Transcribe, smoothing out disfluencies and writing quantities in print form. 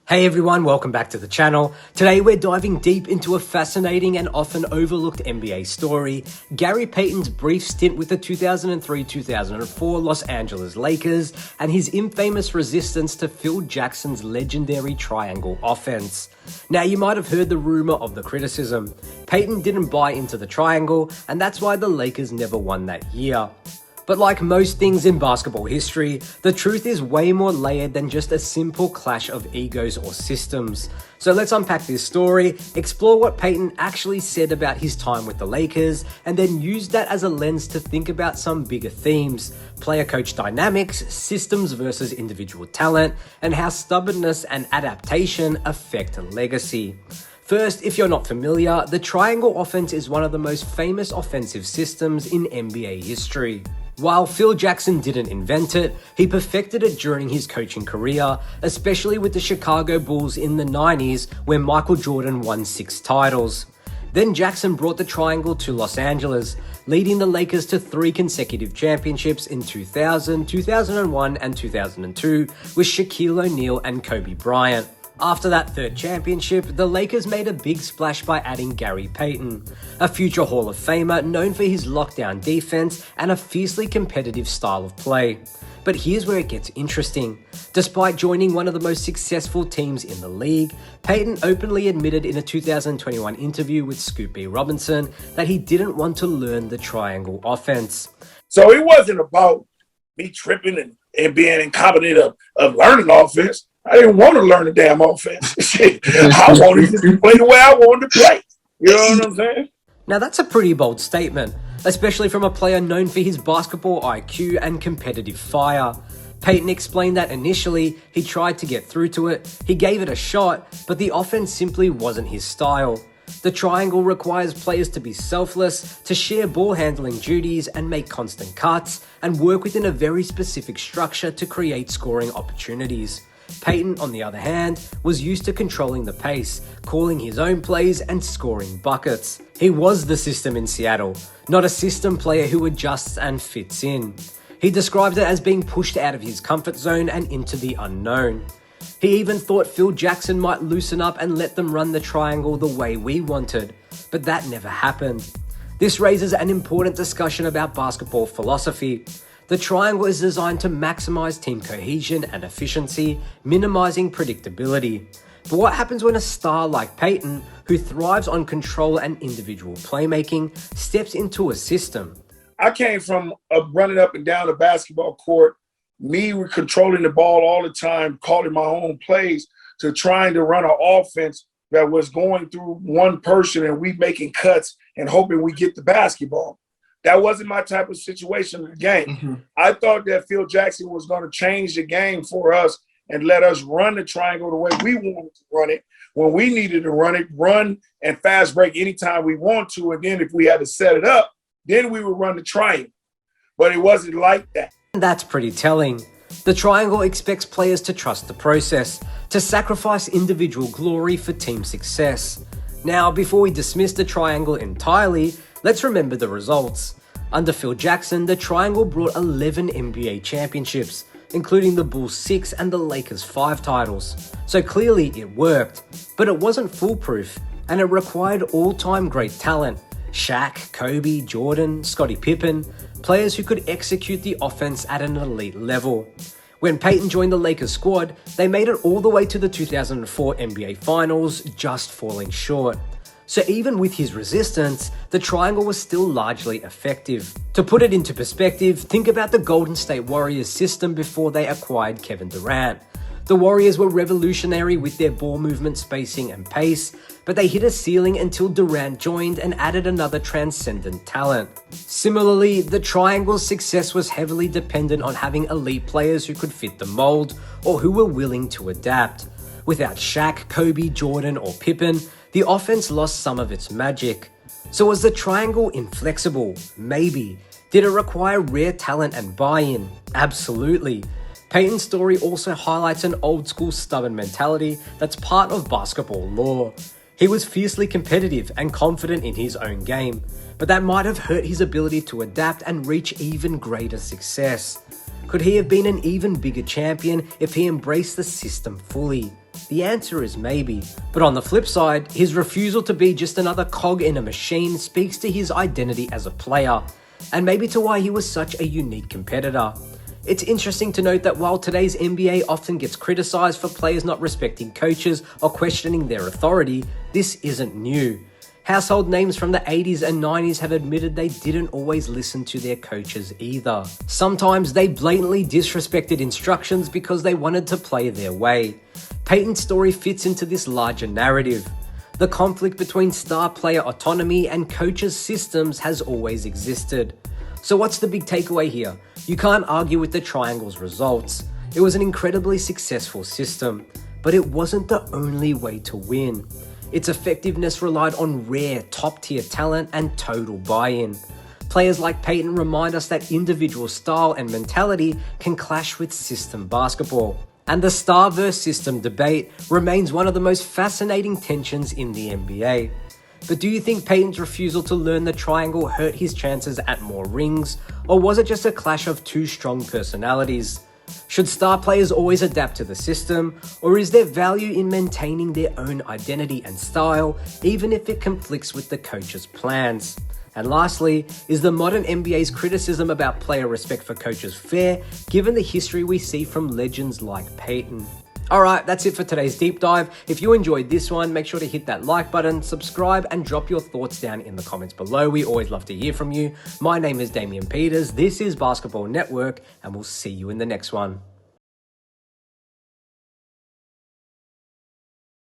Hey everyone, welcome back to the channel. Today we're diving deep into a fascinating and often overlooked NBA story, Gary Payton's brief stint with the 2003-2004 Los Angeles Lakers and his infamous resistance to Phil Jackson's legendary triangle offense. Now you might have heard the rumor of the criticism. Payton didn't buy into the triangle and that's why the Lakers never won that year. But like most things in basketball history, the truth is way more layered than just a simple clash of egos or systems. So let's unpack this story, explore what Payton actually said about his time with the Lakers, and then use that as a lens to think about some bigger themes: player-coach dynamics, systems versus individual talent, and how stubbornness and adaptation affect legacy. First, if you're not familiar, the triangle offense is one of the most famous offensive systems in NBA history. While Phil Jackson didn't invent it, he perfected it during his coaching career, especially with the Chicago Bulls in the 90s, where Michael Jordan won 6 titles. Then Jackson brought the triangle to Los Angeles, leading the Lakers to 3 consecutive championships in 2000, 2001, and 2002 with Shaquille O'Neal and Kobe Bryant. After that third championship, the Lakers made a big splash by adding Gary Payton, a future Hall of Famer known for his lockdown defense and a fiercely competitive style of play. But here's where it gets interesting. Despite joining one of the most successful teams in the league, Payton openly admitted in a 2021 interview with Scoop B. Robinson that he didn't want to learn the triangle offense. So it wasn't about me tripping and being incompetent of learning offense. I didn't want to learn the damn offense. I wanted to play the way I wanted to play. You know what I'm saying? Now that's a pretty bold statement, especially from a player known for his basketball IQ and competitive fire. Payton explained that initially he tried to get through to it, he gave it a shot, but the offense simply wasn't his style. The triangle requires players to be selfless, to share ball handling duties and make constant cuts, and work within a very specific structure to create scoring opportunities. Payton, on the other hand, was used to controlling the pace, calling his own plays and scoring buckets. He was the system in Seattle, not a system player who adjusts and fits in. He described it as being pushed out of his comfort zone and into the unknown. He even thought Phil Jackson might loosen up and let them run the triangle the way we wanted, but that never happened. This raises an important discussion about basketball philosophy. The triangle is designed to maximize team cohesion and efficiency, minimizing predictability. But what happens when a star like Payton, who thrives on control and individual playmaking, steps into a system? I came from running up and down the basketball court, me controlling the ball all the time, calling my own plays, to trying to run an offense that was going through one person and we making cuts and hoping we get the basketball. That wasn't my type of situation in the game. Mm-hmm. I thought that Phil Jackson was going to change the game for us and let us run the triangle the way we wanted to run it. When we needed to run and fast break anytime we want to. And then if we had to set it up, then we would run the triangle. But it wasn't like that. That's pretty telling. The triangle expects players to trust the process, to sacrifice individual glory for team success. Now, before we dismiss the triangle entirely, let's remember the results. Under Phil Jackson, the triangle brought 11 NBA championships, including the Bulls 6 and the Lakers 5 titles. So clearly it worked, but it wasn't foolproof, and it required all-time great talent. Shaq, Kobe, Jordan, Scottie Pippen, players who could execute the offense at an elite level. When Payton joined the Lakers squad, they made it all the way to the 2004 NBA Finals, just falling short. So even with his resistance, the triangle was still largely effective. To put it into perspective, think about the Golden State Warriors system before they acquired Kevin Durant. The Warriors were revolutionary with their ball movement, spacing, and pace, but they hit a ceiling until Durant joined and added another transcendent talent. Similarly, the triangle's success was heavily dependent on having elite players who could fit the mold or who were willing to adapt. Without Shaq, Kobe, Jordan, or Pippen, the offense lost some of its magic. So was the triangle inflexible? Maybe. Did it require rare talent and buy-in? Absolutely. Payton's story also highlights an old-school stubborn mentality that's part of basketball lore. He was fiercely competitive and confident in his own game, but that might have hurt his ability to adapt and reach even greater success. Could he have been an even bigger champion if he embraced the system fully? The answer is maybe. But on the flip side, his refusal to be just another cog in a machine speaks to his identity as a player, and maybe to why he was such a unique competitor. It's interesting to note that while today's NBA often gets criticized for players not respecting coaches or questioning their authority, this isn't new. Household names from the 80s and 90s have admitted they didn't always listen to their coaches either. Sometimes they blatantly disrespected instructions because they wanted to play their way. Payton's story fits into this larger narrative. The conflict between star player autonomy and coaches' systems has always existed. So what's the big takeaway here? You can't argue with the triangle's results. It was an incredibly successful system, but it wasn't the only way to win. Its effectiveness relied on rare, top-tier talent and total buy-in. Players like Payton remind us that individual style and mentality can clash with system basketball. And the star versus system debate remains one of the most fascinating tensions in the NBA. But do you think Payton's refusal to learn the triangle hurt his chances at more rings, or was it just a clash of two strong personalities? Should star players always adapt to the system, or is there value in maintaining their own identity and style, even if it conflicts with the coach's plans? And lastly, is the modern NBA's criticism about player respect for coaches fair, given the history we see from legends like Payton? Alright, that's it for today's deep dive. If you enjoyed this one, make sure to hit that like button, subscribe, and drop your thoughts down in the comments below. We always love to hear from you. My name is Damian Peters, this is Basketball Network, and we'll see you in the next one.